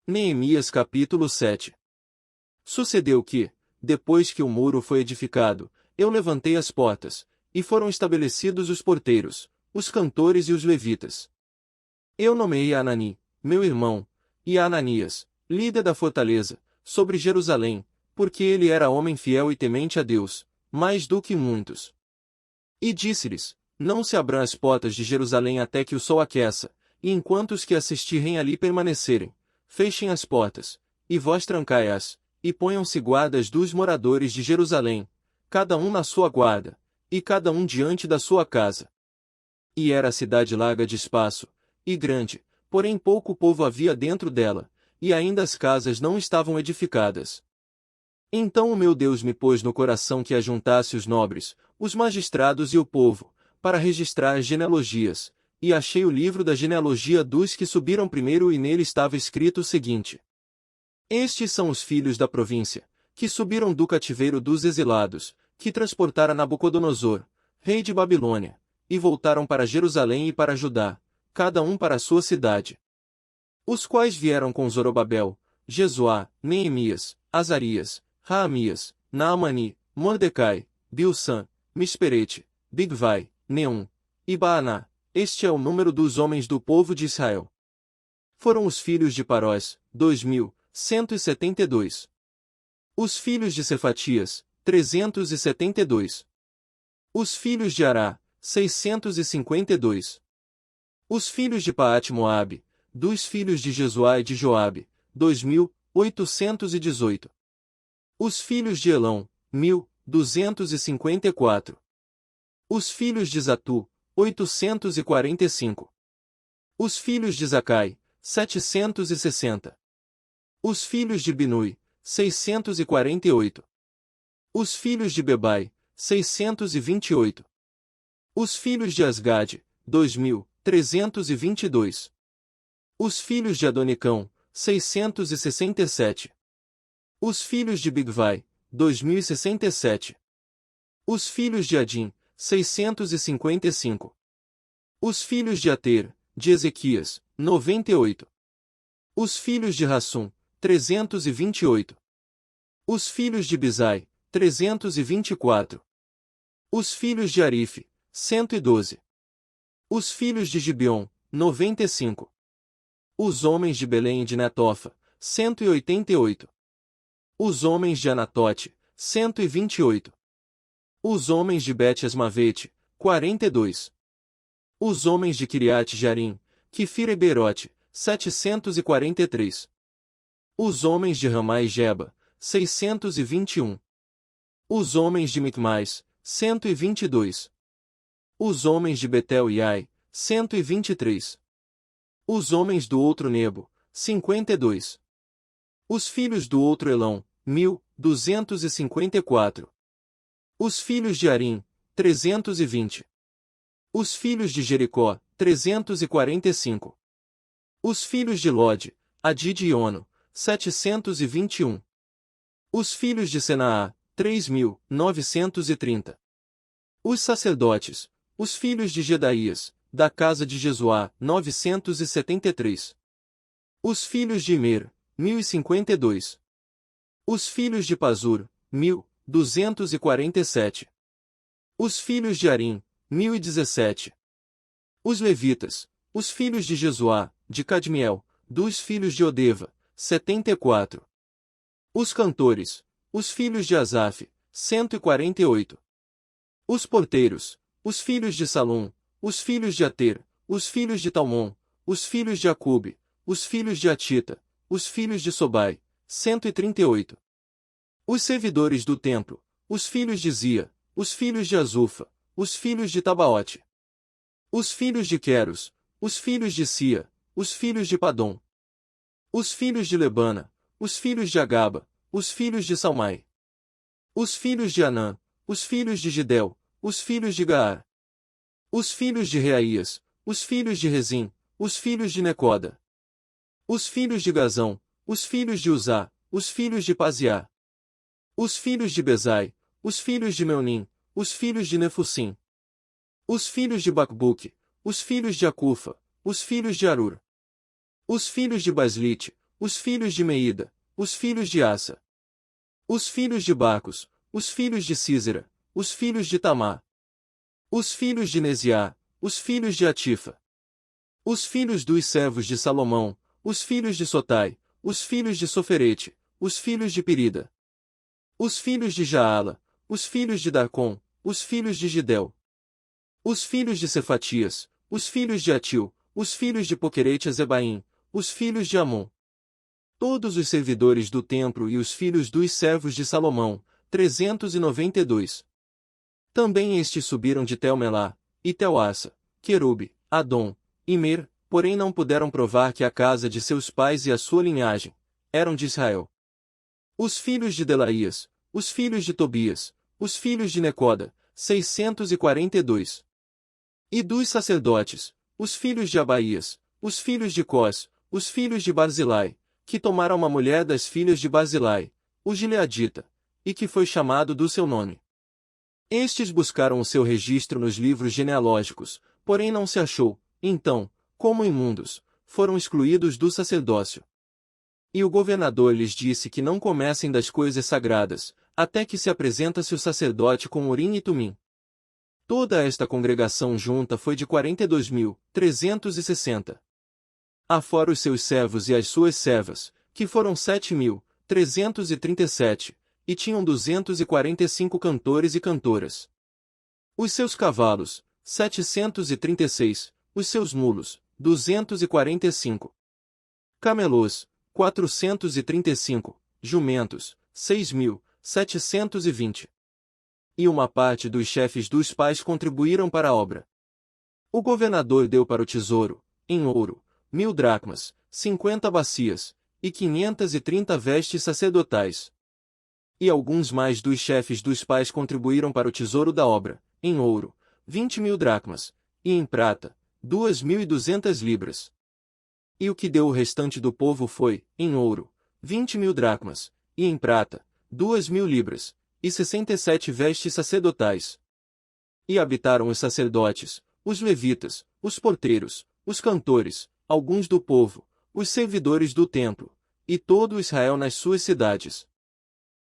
Neemias capítulo 7. Sucedeu que, depois que o muro foi edificado, eu levantei as portas, e foram estabelecidos os porteiros, os cantores e os levitas. Eu nomeei a Anani, meu irmão, e a Ananias, líder da fortaleza, sobre Jerusalém, porque ele era homem fiel e temente a Deus, mais do que muitos. E disse-lhes: Não se abram as portas de Jerusalém até que o sol aqueça, e enquanto os que assistirem ali permanecerem, fechem as portas, e vós trancai-as, e ponham-se guardas dos moradores de Jerusalém, cada um na sua guarda, e cada um diante da sua casa. E era a cidade larga de espaço, e grande, porém pouco povo havia dentro dela, e ainda as casas não estavam edificadas. Então o meu Deus me pôs no coração que ajuntasse os nobres, os magistrados e o povo, para registrar as genealogias, e achei o livro da genealogia dos que subiram primeiro e nele estava escrito o seguinte: Estes são os filhos da província, que subiram do cativeiro dos exilados, que transportaram Nabucodonosor, rei de Babilônia, e voltaram para Jerusalém e para Judá, cada um para a sua cidade. Os quais vieram com Zorobabel, Jesuá, Neemias, Azarias, Raamias, Naamani, Mordecai, Bilsan, Misperete, Bigvai, Neum, e Baaná. Este é o número dos homens do povo de Israel. Foram os filhos de Parós, 2.172. Os filhos de Cefatias, 372. Os filhos de Ará, 652. Os filhos de Paate-Moabe, dos filhos de Jesuá e de Joabe, 2.818. Os filhos de Elão, 1.254. Os filhos de Zatu, 845. Os filhos de Zacai, 760. Os filhos de Binui, 648. Os filhos de Bebai, 628. Os filhos de Asgade, 2.322. Os filhos de Adonicão, 667. Os filhos de Bigvai, 2.067. Os filhos de Adim, 655. Os filhos de Ater, de Ezequias, 98. Os filhos de Rassum, 328. Os filhos de Bizai, 324. Os filhos de Arife, 112. Os filhos de Gibeon, 95. Os homens de Belém e de Netofa, 188. Os homens de Anatote, 128. Os homens de Bet-Esmavete, 42. Os homens de Kiriat-Jearim, Quifira e Beerote, 743. Os homens de Ramá e Geba, 621. Os homens de Micmais, 122. Os homens de Betel e Ai, 123. Os homens do outro Nebo, 52. Os filhos do outro Elão, 1.254. Os filhos de Arim, 320. Os filhos de Jericó, 345. Os filhos de Lode, Adid e Ono, 721. Os filhos de Senaá, 3.930. Os sacerdotes, os filhos de Gedaías, da casa de Jesuá, 973. Os filhos de Imer, 1.052. Os filhos de Pazur, 1.247. Os filhos de Arim, 1.017. Os levitas, os filhos de Jesuá, de Cadmiel, dos filhos de Odeva, 74. Os cantores, os filhos de Asaf, 148. Os porteiros, os filhos de Salum, os filhos de Ater, os filhos de Talmon, os filhos de Acube, os filhos de Atita, os filhos de Sobai, 138. Os servidores do templo, os filhos de Zia, os filhos de Azufa, os filhos de Tabaote. Os filhos de Queros, os filhos de Sia, os filhos de Padom. Os filhos de Lebana, os filhos de Agaba, os filhos de Salmai. Os filhos de Anã, os filhos de Gidel, os filhos de Gaar. Os filhos de Reaías, os filhos de Rezim, os filhos de Necoda. Os filhos de Gazão, os filhos de Uzá, os filhos de Paziá. Os filhos de Bezai, os filhos de Meunim, os filhos de Nefusim. Os filhos de Bacbuque, os filhos de Acufa, os filhos de Arur. Os filhos de Baslite, os filhos de Meida, os filhos de Assa, os filhos de Bacos, os filhos de Císera, os filhos de Tamar, os filhos de Nesiá, os filhos de Atifa, os filhos dos servos de Salomão, os filhos de Sotai, os filhos de Soferete, os filhos de Pirida, os filhos de Jaala, os filhos de Darcom, os filhos de Gidel, os filhos de Cefatias, os filhos de Atil, os filhos de Poquerete-Zebaim, os filhos de Amon. Todos os servidores do templo e os filhos dos servos de Salomão, 392. Também estes subiram de Tel-Melá, e Tel-Assa, Querube, Adom, e Mer, porém não puderam provar que a casa de seus pais e a sua linhagem eram de Israel. Os filhos de Delaías, os filhos de Tobias, os filhos de Necoda, 642. E dos sacerdotes, os filhos de Abaías, os filhos de Cós, os filhos de Barzilai, que tomaram uma mulher das filhas de Barzilai, o gileadita, e que foi chamado do seu nome. Estes buscaram o seu registro nos livros genealógicos, porém não se achou, então, como imundos, foram excluídos do sacerdócio. E o governador lhes disse que não comessem das coisas sagradas, até que se apresenta-se o sacerdote com Urim e Tumim. Toda esta congregação junta foi de 42.360. Afora os seus servos e as suas servas, que foram 7.337, e tinham 245 cantores e cantoras. Os seus cavalos, 736, os seus mulos, 245. Camelôs, 435, jumentos, 6.720. E uma parte dos chefes dos pais contribuíram para a obra. O governador deu para o tesouro, em ouro, 1.000 dracmas, 50 bacias, e 530 vestes sacerdotais. E alguns mais dos chefes dos pais contribuíram para o tesouro da obra, em ouro, 20.000 dracmas, e em prata, 2.200 libras. E o que deu o restante do povo foi, em ouro, 20.000 dracmas, e em prata, 2.000 libras, e 67 vestes sacerdotais. E habitaram os sacerdotes, os levitas, os porteiros, os cantores, alguns do povo, os servidores do templo, e todo Israel nas suas cidades.